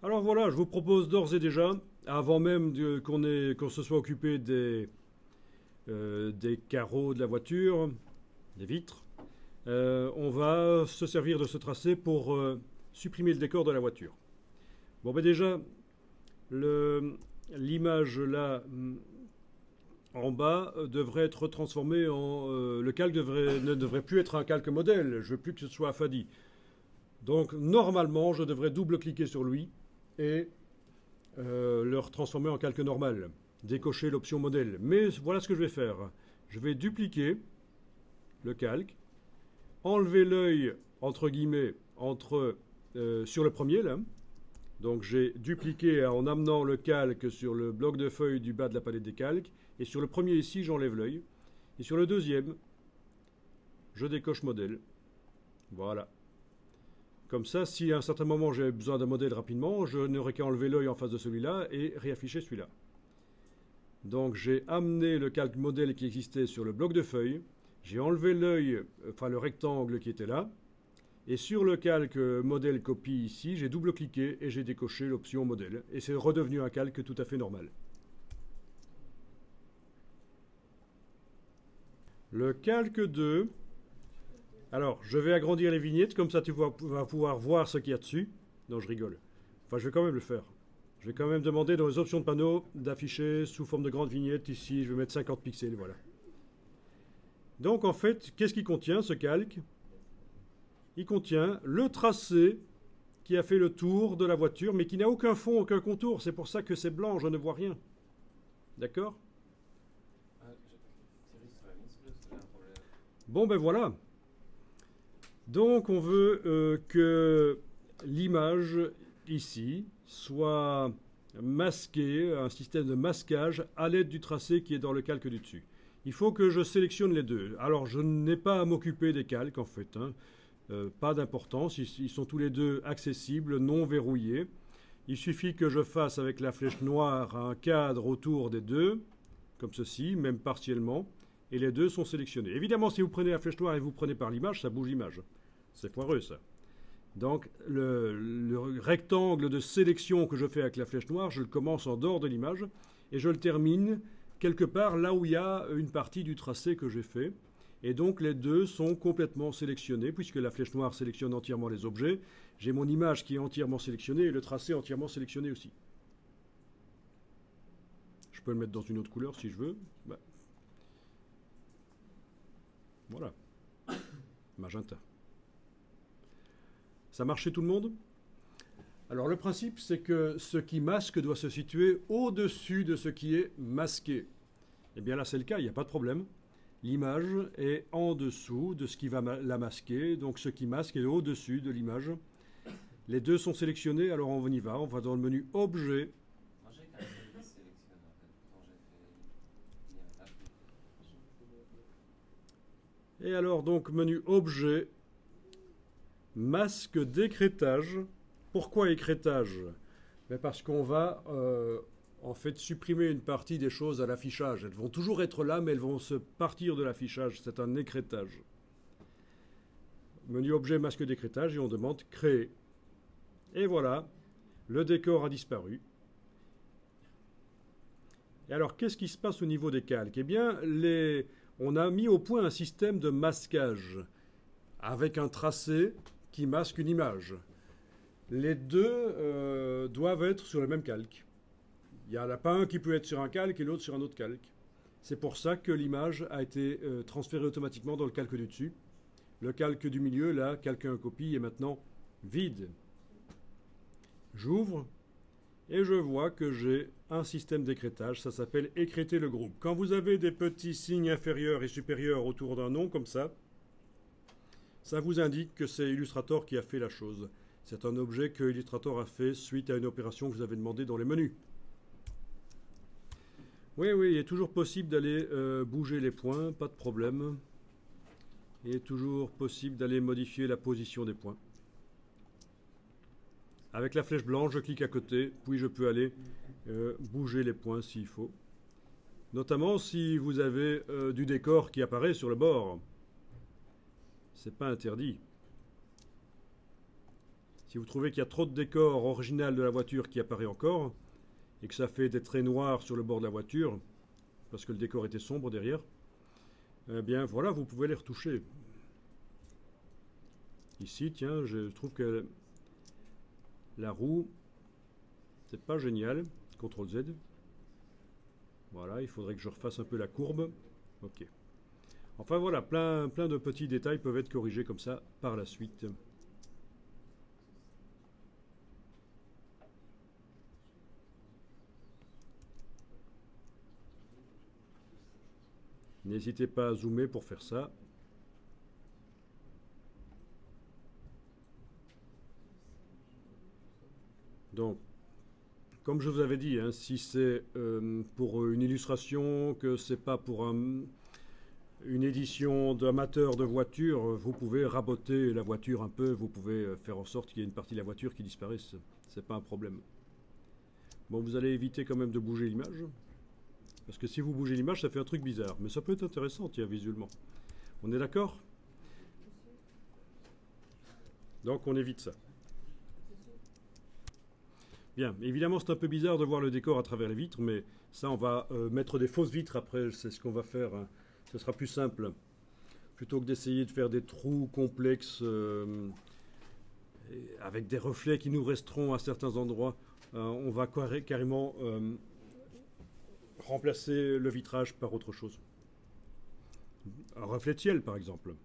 Alors voilà, je vous propose d'ores et déjà, avant même qu'on se soit occupé des carreaux de la voiture, des vitres, on va se servir de ce tracé pour supprimer le décor de la voiture. Bon ben déjà, l'image là en bas devrait être transformée en... le calque ne devrait plus être un calque modèle, je veux plus que ce soit affadi. Donc normalement, je devrais double-cliquer sur lui et le transformer en calque normal, décocher l'option modèle. Mais voilà ce que je vais faire. Je vais dupliquer le calque, enlever l'œil, entre guillemets, sur le premier, là. Donc j'ai dupliqué en amenant le calque sur le bloc de feuilles du bas de la palette des calques. Et sur le premier ici, j'enlève l'œil. Et sur le deuxième, je décoche modèle. Voilà. Comme ça, si à un certain moment j'ai besoin d'un modèle rapidement, je n'aurai qu'à enlever l'œil en face de celui-là et réafficher celui-là. Donc j'ai amené le calque modèle qui existait sur le bloc de feuilles, j'ai enlevé l'œil, enfin le rectangle qui était là, et sur le calque modèle copie ici, j'ai double-cliqué et j'ai décoché l'option modèle. Et c'est redevenu un calque tout à fait normal. Le calque 2... Alors, je vais agrandir les vignettes, comme ça tu vas pouvoir voir ce qu'il y a dessus. Non, je rigole. Enfin, je vais quand même le faire. Je vais quand même demander dans les options de panneau d'afficher sous forme de grande vignette. Ici, je vais mettre 50 pixels, voilà. Donc, en fait, qu'est-ce qu'il contient, ce calque? Il contient le tracé qui a fait le tour de la voiture, mais qui n'a aucun fond, aucun contour. C'est pour ça que c'est blanc, je ne vois rien. D'accord? Bon, ben voilà. Donc on veut que l'image ici soit masquée, un système de masquage à l'aide du tracé qui est dans le calque du dessus. Il faut que je sélectionne les deux. Alors je n'ai pas à m'occuper des calques en fait, hein. Pas d'importance, ils sont tous les deux accessibles, non verrouillés. Il suffit que je fasse avec la flèche noire un cadre autour des deux, comme ceci, même partiellement, et les deux sont sélectionnés. Évidemment, si vous prenez la flèche noire et vous prenez par l'image, ça bouge l'image. C'est foireux ça. Donc le rectangle de sélection que je fais avec la flèche noire, je le commence en dehors de l'image et je le termine quelque part là où il y a une partie du tracé que j'ai fait. Et donc les deux sont complètement sélectionnés puisque la flèche noire sélectionne entièrement les objets. J'ai mon image qui est entièrement sélectionnée et le tracé entièrement sélectionné aussi. Je peux le mettre dans une autre couleur si je veux. Bah. Voilà. Magenta. Ça marche chez tout le monde? Alors le principe, c'est que ce qui masque doit se situer au-dessus de ce qui est masqué. Eh bien là, c'est le cas, il n'y a pas de problème. L'image est en dessous de ce qui va la masquer, donc ce qui masque est au-dessus de l'image. Les deux sont sélectionnés, alors on y va. On va dans le menu Objet. Et alors donc menu Objet, masque d'écrêtage. Pourquoi écrêtage? Parce qu'on va en fait supprimer une partie des choses à l'affichage. Elles vont toujours être là, mais elles vont se partir de l'affichage. C'est un écrêtage. Menu Objet, masque d'écrêtage, et on demande Créer. Et voilà, le décor a disparu. Et alors, qu'est-ce qui se passe au niveau des calques? Eh bien, on a mis au point un système de masquage avec un tracé qui masque une image. Les deux doivent être sur le même calque. Il n'y en a pas un qui peut être sur un calque et l'autre sur un autre calque. C'est pour ça que l'image a été transférée automatiquement dans le calque du dessus. Le calque du milieu, là, calque 1 copie, est maintenant vide. J'ouvre et je vois que j'ai un système d'écrêtage. Ça s'appelle écrêter le groupe. Quand vous avez des petits signes inférieurs et supérieurs autour d'un nom comme ça vous indique que c'est Illustrator qui a fait la chose. C'est un objet que Illustrator a fait suite à une opération que vous avez demandé dans les menus. Oui, il est toujours possible d'aller bouger les points, pas de problème. Il est toujours possible d'aller modifier la position des points. Avec la flèche blanche, je clique à côté, puis je peux aller bouger les points s'il faut. Notamment si vous avez du décor qui apparaît sur le bord. C'est pas interdit. Si vous trouvez qu'il y a trop de décor original de la voiture qui apparaît encore, et que ça fait des traits noirs sur le bord de la voiture, parce que le décor était sombre derrière, eh bien voilà, vous pouvez les retoucher. Ici, tiens, je trouve que la roue, c'est pas génial. CTRL Z. Voilà, il faudrait que je refasse un peu la courbe. Ok. Enfin voilà, plein de petits détails peuvent être corrigés comme ça par la suite. N'hésitez pas à zoomer pour faire ça. Donc, comme je vous avais dit, hein, si c'est pour une illustration, que c'est pas pour une édition d'amateur de voiture, vous pouvez raboter la voiture un peu, vous pouvez faire en sorte qu'il y ait une partie de la voiture qui disparaisse. C'est pas un problème. Bon, vous allez éviter quand même de bouger l'image. Parce que si vous bougez l'image, ça fait un truc bizarre. Mais ça peut être intéressant, tiens, visuellement. On est d'accord? Donc on évite ça. Bien, évidemment c'est un peu bizarre de voir le décor à travers les vitres, mais ça on va mettre des fausses vitres après, c'est ce qu'on va faire. Hein. Ce sera plus simple. Plutôt que d'essayer de faire des trous complexes avec des reflets qui nous resteront à certains endroits, on va carrément remplacer le vitrage par autre chose. Un reflet de ciel par exemple.